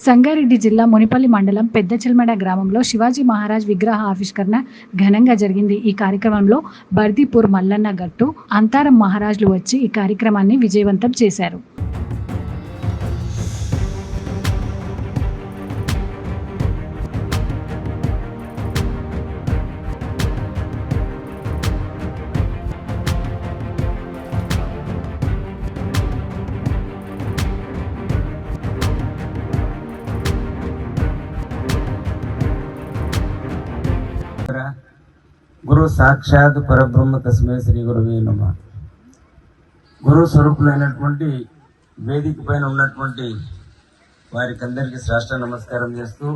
సంగారెడ్డి జిల్లా మునిపల్లి మండలం పెద్దచెల్మడ గ్రామంలో శివాజీ మహారాజ్ విగ్రహ ఆవిష్కరణ ఘనంగా జరిగింది. ఈ కార్యక్రమంలో బర్దీపూర్ మల్లన్న గట్టు, అంతారం మహారాజులు వచ్చి ఈ కార్యక్రమాన్ని విజయవంతం చేశారు. గురు సాక్షాత్ పరబ్రహ్మ తస్మై శ్రీ గురువే నమః. గురు స్వరూపులైనటువంటి వేదిక పైన ఉన్నటువంటి వారికి అందరికీ శ్రేష్ఠ నమస్కారం చేస్తూ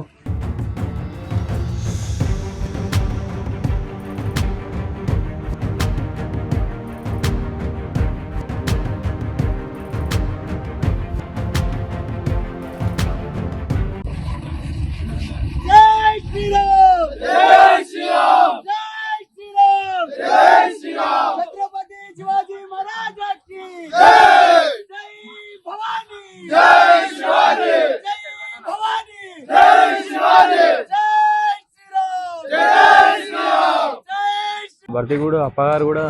బర్దిగూడ అప్పగారు కూడా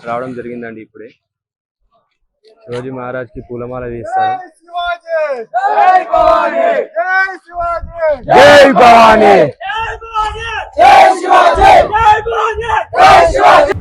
రావడం జరిగిందండి. ఇప్పుడే శివాజీ మహారాజ్ కి పూలమాల వేస్తారు. జై భవానీ, జై శివాజీ, జై భవానీ, జై శివాజీ, జై భవానీ, జై శివాజీ, జై శివాజీ.